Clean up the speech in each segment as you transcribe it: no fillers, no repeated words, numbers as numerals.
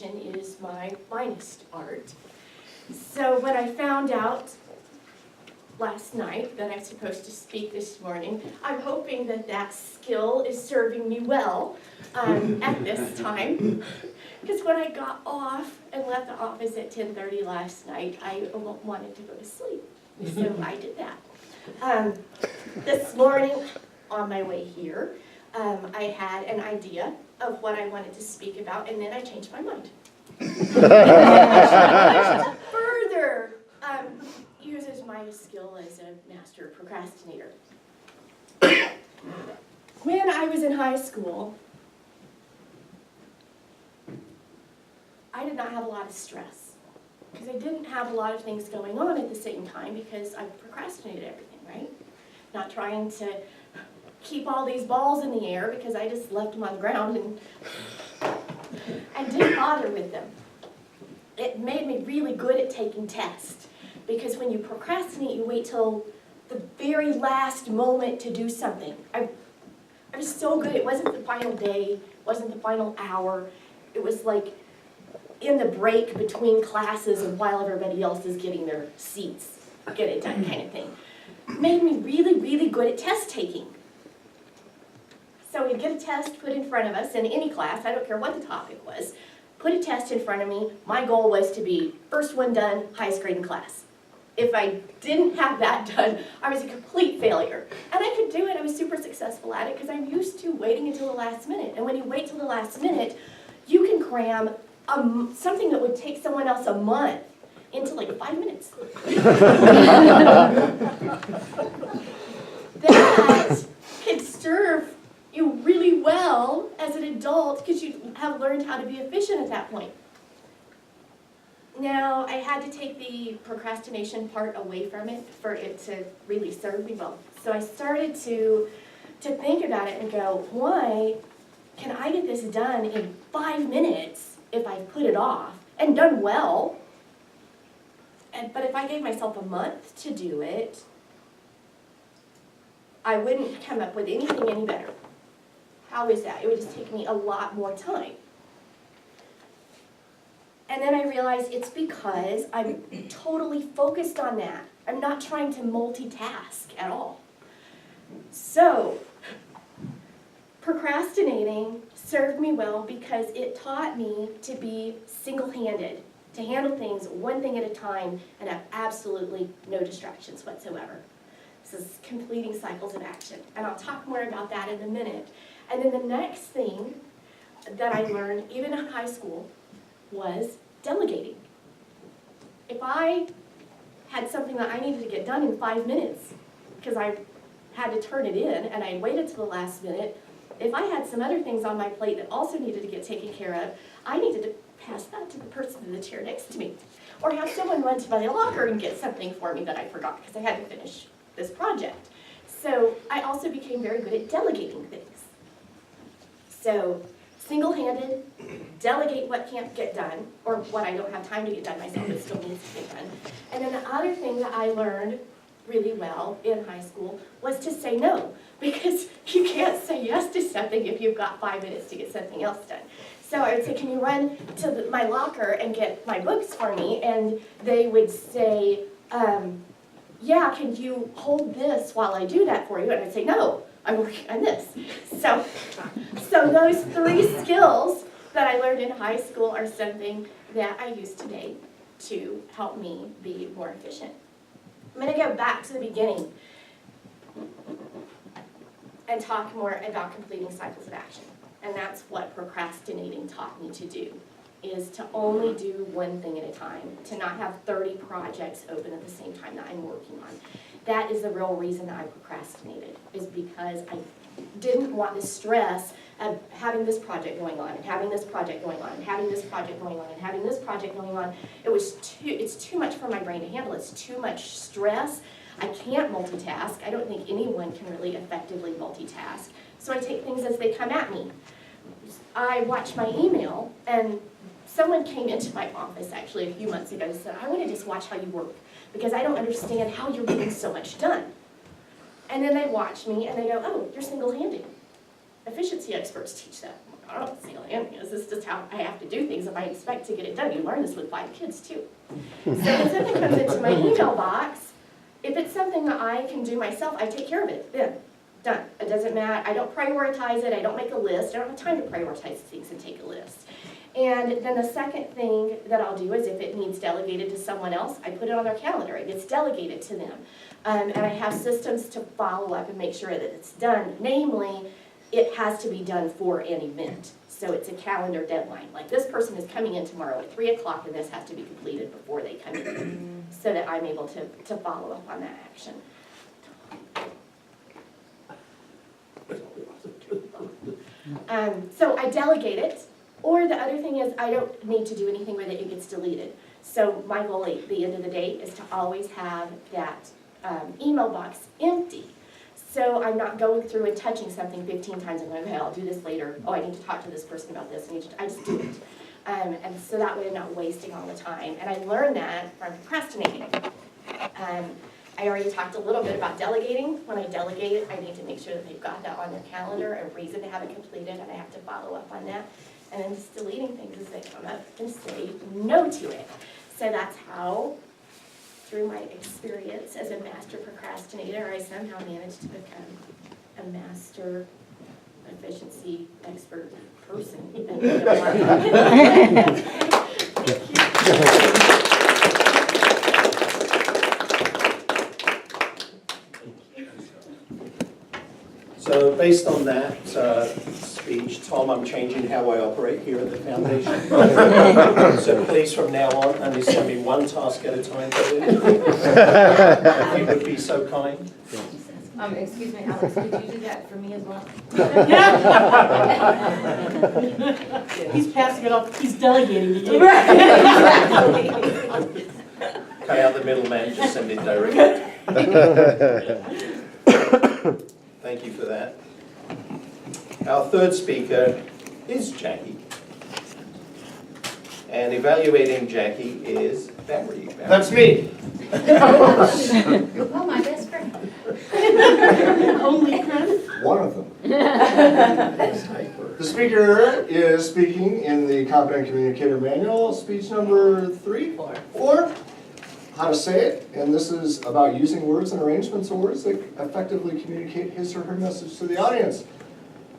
procrastination is my finest art. So when I found out last night that I'm supposed to speak this morning, I'm hoping that that skill is serving me well at this time. Because when I got off and left the office at 10:30 last night, I wanted to go to sleep. So I did that. This morning, on my way here, I had an idea of what I wanted to speak about, and then I changed my mind. Further uses my skill as a master procrastinator. When I was in high school, I did not have a lot of stress because I didn't have a lot of things going on at the same time because I procrastinated everything, right? Not trying to keep all these balls in the air because I just left them on the ground and didn't bother with them. It made me really good at taking tests because when you procrastinate, you wait till the very last moment to do something. I was so good. It wasn't the final day, wasn't the final hour. It was like in the break between classes and while everybody else is getting their seats, get it done kind of thing. It made me really, really good at test taking. So we'd get a test put in front of us in any class, I don't care what the topic was, put a test in front of me. My goal was to be first one done, highest grade in class. If I didn't have that done, I was a complete failure. And I could do it, I was super successful at it because I'm used to waiting until the last minute. And when you wait till the last minute, you can cram something that would take someone else a month into like 5 minutes. That could serve you really well as an adult because you have learned how to be efficient at that point. Now, I had to take the procrastination part away from it for it to really serve me well. So I started to think about it and go, why can I get this done in 5 minutes if I put it off and done well? But if I gave myself a month to do it, I wouldn't come up with anything any better. How is that? It would just take me a lot more time. And then I realized it's because I'm totally focused on that. I'm not trying to multitask at all. So, procrastinating served me well because it taught me to be single-handed, to handle things one thing at a time and have absolutely no distractions whatsoever. This is completing cycles of action. And I'll talk more about that in a minute. And then the next thing that I learned, even in high school, was delegating. If I had something that I needed to get done in 5 minutes, because I had to turn it in and I waited till the last minute, if I had some other things on my plate that also needed to get taken care of, I needed to pass that to the person in the chair next to me. Or have someone run to my locker and get something for me that I forgot because I had to finish this project. So I also became very good at delegating things. So single-handed, delegate what can't get done, or what I don't have time to get done myself, but still needs to get done. And then the other thing that I learned really well in high school was to say no, because you can't say yes to something if you've got 5 minutes to get something else done. So I would say, can you run to my locker and get my books for me? And they would say, yeah, can you hold this while I do that for you? And I'd say, no, I'm working on this. So those 3 skills that I learned in high school are something that I use today to help me be more efficient. I'm going to go back to the beginning and talk more about completing cycles of action. And that's what procrastinating taught me to do, is to only do one thing at a time, to not have 30 projects open at the same time that I'm working on. That is the real reason that I procrastinated, is because I didn't want the stress of having this project going on, and having this project going on, and having this project going on, and having this project going on. It's too much for my brain to handle. It's too much stress. I can't multitask. I don't think anyone can really effectively multitask. So I take things as they come at me. I watch my email, and someone came into my office actually a few months ago and said, I want to just watch how you work, because I don't understand how you're getting so much done. And then they watch me and they go, oh, you're single-handed. Efficiency experts teach that. I don't know what single-handeding is. This is just how I have to do things if I expect to get it done. You learn this with 5 kids too. So when something comes into my email box, if it's something that I can do myself, I take care of it then. Done. It doesn't matter. I don't prioritize it. I don't make a list. I don't have time to prioritize things and take a list. And then the second thing that I'll do is if it needs delegated to someone else, I put it on their calendar. It gets delegated to them. And I have systems to follow up and make sure that it's done. Namely, it has to be done for an event. So it's a calendar deadline. Like this person is coming in tomorrow at 3 o'clock and this has to be completed before they come in so that I'm able to follow up on that action. So I delegate it, or the other thing is I don't need to do anything with it, it gets deleted. So my goal at the end of the day is to always have that email box empty. So I'm not going through and touching something 15 times and going, okay, I'll do this later. Oh, I need to talk to this person about this. I just do it. And so that way I'm not wasting all the time. And I learned that from procrastinating. I already talked a little bit about delegating. When I delegate it, I need to make sure that they've got that on their calendar, a reason they haven't completed, and I have to follow up on that. And then just deleting things as they come up and say no to it. So that's how, through my experience as a master procrastinator, I somehow managed to become a master efficiency expert person. So based on that speech, Tom, I'm changing how I operate here at the foundation. So please from now on, only send me one task at a time, please. If you would be so kind. Excuse me, Alex, could you do that for me as well? He's passing it off, he's delegating to you. Cut out the middleman, just send it directly. Thank you for that. Our third speaker is Jackie. And evaluating Jackie is Barry. That's me. Oh, my best friend. Only Chris? One of them. The speaker is speaking in the Competent Communicator Manual, speech number 4, how to say it, and this is about using words and arrangements of words that effectively communicate his or her message to the audience,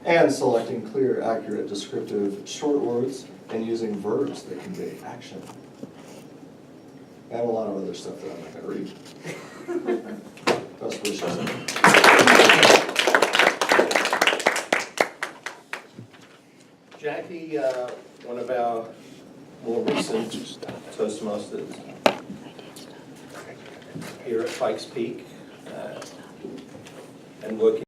and selecting clear, accurate, descriptive, short words, and using verbs that convey action. And a lot of other stuff that I'm not going to read. Best wishes. Jackie, one of our more recent Toastmasters here at Pikes Peak, and working